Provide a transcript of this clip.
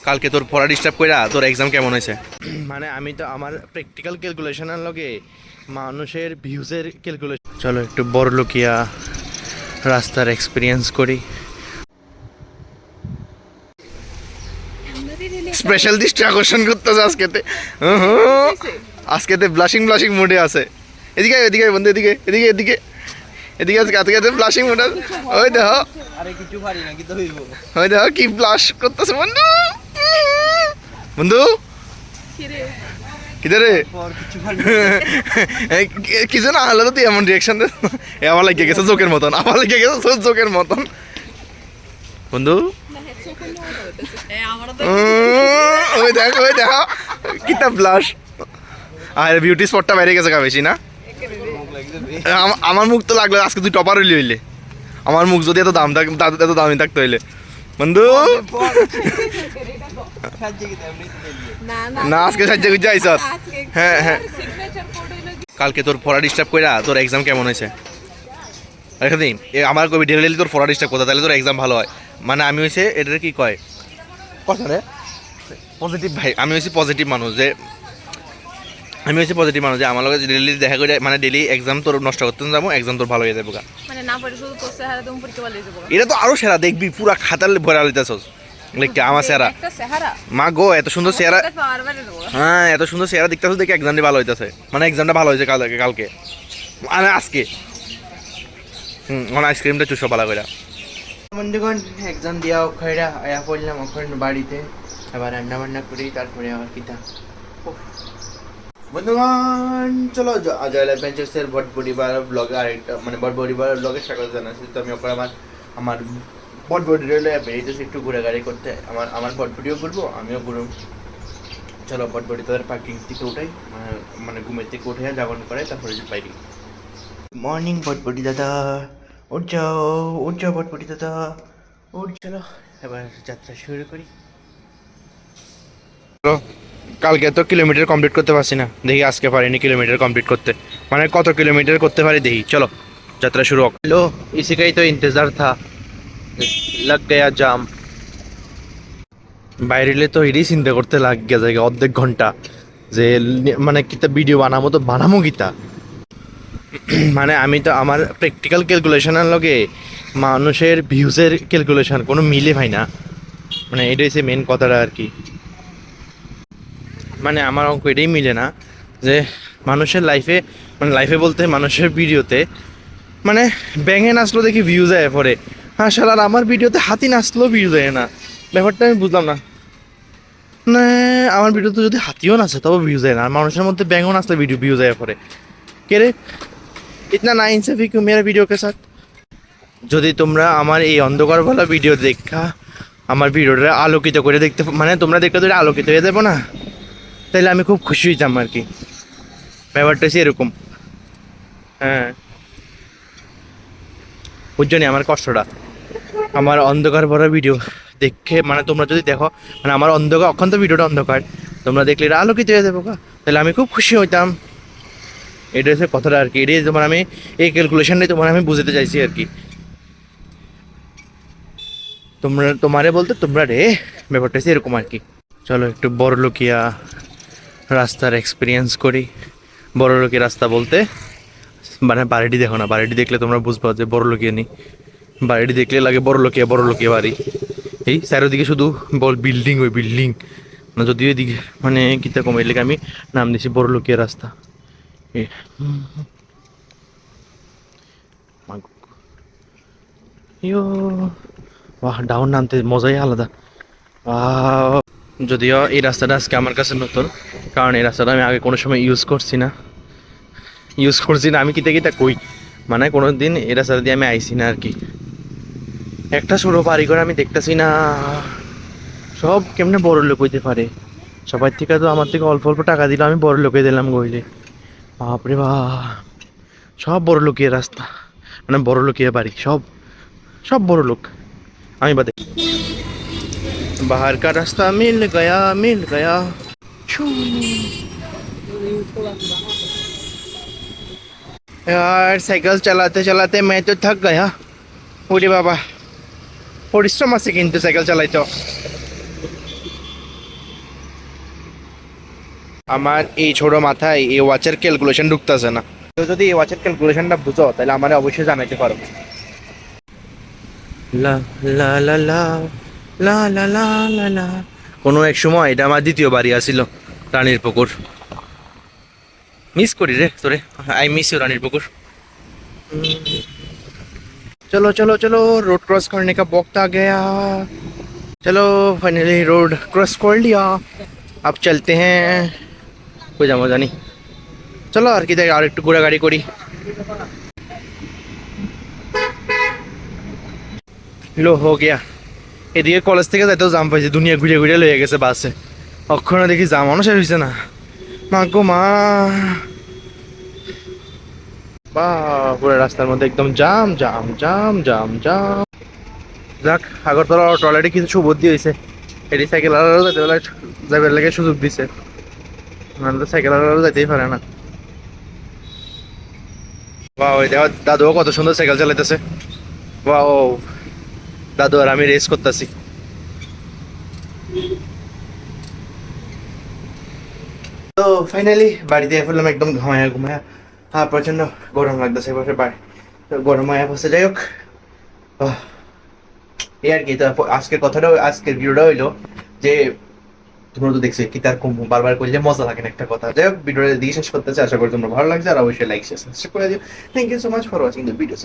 কালকে তোর পড়া ডিস্টার্ব কইরা তোর এক্সাম কেমন হয়েছে? মানে আমি তো আমার প্র্যাকটিক্যাল ক্যালকুলেশনের লগে মানুষের ভিউজের ক্যালকুলেশন। চলো একটু বড় লোকিয়া রাস্তার এক্সপিরিয়েন্স করি। স্পেশাল দৃষ্টি আকর্ষণ করতেছে আজকেতে। আজকেতে ব্লাশিং ব্লাশিং মুডে আছে। এদিকে এদিকে বন্ধু, এদিকে এদিকে এদিকে এদিকে আজকে আজকে ব্লাশিং মুড। ওই দেখো, আরে কিছু পারি না কিন্তু হইব। ওই দেখো কি ব্লাশ করতেছে বন্ধু। বন্ধু কিদারে কিছু পারি কিছু না হলে তো তুই এমন রিয়াকশন দে। আমার লেগে গেছে জোকের মতন, আমার লেগে গেছে জোকের মতন বন্ধু। ওই দেখো ওই দেখো কিতা ব্লাশ। আর বিউটি স্পটটা বেড়ে গেছে বেশি না? আমার মুখ তো লাগলো আজকে তুই টপার হইলি হইলে। আমার মুখ যদি এত দাম থাক এত দামি থাকতে হইলে বন্ধু। না আজকে সাহায্য করতে আইস। হ্যাঁ হ্যাঁ, কালকে তোর পড়া ডিস্টার্ব কইরা তোর এক্সাম কেমন হয়েছে? দিন আমার কবি ঢেলে দিলি তোর পড়া ডিস্টার্ব করতে, তাহলে তোর এক্সাম ভালো হয়। মানে আমি হয়েছে এটার কি কয় কথা রে পজিটিভ ভাই। আমি হয়েছি পজিটিভ মানুষ যে আমার লগে ডেলি দেখা করে মানে ডেলি এক্সাম তোর নষ্ট করতে যাবো, এক্সাম তোর ভালো হয়ে যাবে। মানে না পড়ে শুধু তোর চেহারা তুমি পরীক্ষা ভালো হয়ে যাবে। এটা তো আরো সেরা দেখবি, পুরা খাতার ভরা লইতাছস আমার চেহারা। একটা চেহারা মা গো এত সুন্দর চেহারা। হ্যাঁ এত সুন্দর চেহারা দেখতেছো দেখে এক্সামটা ভালো হইতাছে। মানে এক্সামটা ভালো হয়েছে কালকে মানে আজকে। আইসক্রিমটা চুষো পালা কইরা। বন্ধুগণ এক্সাম দিয়া ওখাইরা আয়া পড়লাম ওখানে বাড়িতে, আবার রান্না বান্না করি, তারপরে আবার কিতা বন্ধুগণ চলো জয়েল অ্যাডভেঞ্চার্সের বট পরিবার ব্লগে আরেকটা মানে বট পরিবার ব্লগে স্বাগত জানাচ্ছি। তো আমি ওখানে আমার বট বডি রইলে বেরিয়েছে একটু ঘুরে গাড়ি করতে। আমার বট বডিও ঘুরবো, আমিও ঘুরব। চলো বট বডি তাদের পার্কিং থেকে উঠাই, মানে ঘুমের থেকে উঠে জাগরণ করে তারপরে বাইরে। মর্নিং বট বডি দাদা, উঠ যাও বট বডি দাদা উঠ। চলো এবার যাত্রা শুরু করি। কালকে তো কিলোমিটার কমপ্লিট করতে পারছি না, দেখি আজকে পারিনি কিলোমিটার কমপ্লিট করতে। মানে কত কিলোমিটার করতে পারি দেখি। চলো যাত্রা শুরু। হলো इसी का ही तो इंतजार था, लग गया जाम। বাইরে তো এটাই চিন্তা করতে লাগ গেছে অর্ধেক ঘন্টা যে মানে কিতা ভিডিও বানামো কিতা। মানে আমি তো আমার প্র্যাকটিক্যাল ক্যালকুলেশনের লগে মানুষের ভিউজের ক্যালকুলেশন কোনো মিলে ভাই না। মানে এটা হচ্ছে মেন কথাটা আর কি। মানে আমার অঙ্ক এটাই মিলে না যে মানুষের লাইফে বলতে মানুষের ভিডিওতে মানে ব্যাঙে নাচলো দেখি ভিউজ যায় পরে। হ্যাঁ শালার আমার ভিডিওতে হাতি নাচলেও ভিউ দেয় না, ব্যাপারটা আমি বুঝলাম না। না আমার ভিডিওতে যদি হাতিও নাচে তবে ভিউ যায় না, মানুষের মধ্যে ব্যাঙও নাচলে ভিউ যায় পরে। কে রে ইতনা না ইনসাফি কিউ মেরা ভিডিও কে সাথ। যদি তোমরা আমার এই অন্ধকারওয়ালা ভিডিও দেখা আমার ভিডিওটা আলোকিত করে দেখতে মানে তোমরা দেখলে তো আলোকিত হয়ে যাবো না, তাহলে আমি খুব খুশি হইতাম আর কি। ব্যাপারটা হচ্ছে এরকম। হ্যাঁ বুঝছনি আমার কষ্টটা। আমার অন্ধকার ভরা ভিডিও দেখে মানে তোমরা যদি দেখো মানে আমার অন্ধকার অক্ষন্ত ভিডিওটা অন্ধকার, তোমরা দেখলে এটা আলোকিত হয়ে যাবো তাহলে আমি খুব খুশি হইতাম। এটা হচ্ছে কথাটা আর কি। এটাই তোমার আমি এই ক্যালকুলেশনটাই তোমার আমি বুঝতে চাইছি আর কি। তোমারে বলতে তোমরা রে, ব্যাপারটা হচ্ছে এরকম আর কি। চলো একটু বড় লোকিয়া রাস্তার এক্সপিরিয়েন্স করি। বড় লোকের রাস্তা বলতে মানে বাড়িটি দেখো না, বাড়িটি দেখলে তোমরা বুঝবা যে বড় লোকিয়া নেই। বাড়িটি দেখলে লাগে বড় লোকিয়া বাড়ি। এই চারিদিকে শুধু বিল্ডিং ওই বিল্ডিং। মানে যদিও এদিকে মানে কিতা কমাই লেগে আমি নাম দিছি বড় লোকিয়া রাস্তা। বাহ ডাউন নামতে মজাই আলাদা। যদিও এই রাস্তাটা আজকে আমার কাছে নতুন, কারণ এই রাস্তাটা আমি আগে কোনো সময় ইউজ করছি না। আমি কিতা কই মানে কোনো দিন এই রাস্তা দিয়ে আমি আইছি না আর কি। একটা ছোটো বাড়ি করে আমি দেখতেছি না সব কেমনে বড় লোক হইতে পারে। সবার থেকে তো আমার থেকে অল্প অল্প টাকা দিলে আমি বড় লোকে দিলাম গইলে। বাপরে বাপ সব বড় লোকের রাস্তা মানে বড় লোকের বাড়ি, সব বড় লোক। আমি বাদে बाहर का रास्ता मिल गया यार। साइकिल चलाते चलाते मैं तो थक गया। ওরে বাবা পরিশ্রম আছে কিন্তু সাইকেল চালাইতো। আমার এই ছোট মাথায় এই ওয়াচের ক্যালকুলেশন ঢুকতেছে না। তো যদি এই ওয়াচের ক্যালকুলেশনটা বুঝো তাহলে আমার অবশ্যই জানাইতে পারো। লা লা লা লা লা লা লা লা লা। কোনো এক সময় এটা আমার দ্বিতীয় বাড়ি আসিল রানীর পুকুর। মিস করি রে তোরে, আই মিস ইউ रानी पुकुर। चलो चलो चलो रोड क्रॉस करने का वक्त आ गया। चलो फाइनली रोड क्रॉस कर लिया, अब चलते हैं। कोई जा मजा नहीं, चलो আর কি আর একটু ঘোরাঘুরি করি। লো হো গিয়া। এদিকে কলেজ থেকে যাইতেও জাম পাইছি, দুনিয়া ঘুরে ঘুরে লয়ে গেছে বাসে। অক্ষণে দেখি জাম শেষ হয়েছে না, মা গো মা। বা পুরো রাস্তার মধ্যে একদম জাম জাম জাম জাম জাম। যাক, আগরতলা টয়লেটে কিছু সুবুদ্ধি হয়েছে, এটি সাইকেল আলারও যাইবার লাগে সুযোগ দিছে, মানে তো সাইকেল আলারও যাইতেই পারে না। বা ওই দেখো দাদুও কত সুন্দর সাইকেল চালাইতেছে। বা ও দাদু আর আমি রেস করতেছি। তো ফাইনালি বাড়িতে ফেললাম একদম ঘুমায়া ঘুমায়া। হ্যাঁ প্রচন্ড গরম লাগতেছে এবার বাড়ি, তো গরম হয়ে বসে। যাই হোক এই আর কি। তো আজকের কথাটা, আজকের ভিডিওটা হইলো যে তোমরা তো দেখছো কি তার কম বারবার করলে মজা লাগে না একটা কথা। যাই হোক ভিডিওটা দিকে শেষ করতেছে, আশা করি তোমরা ভালো লাগছে, আর অবশ্যই লাইক শেয়ার সাবস্ক্রাইব করে দিও। Thank you so much for watching the video.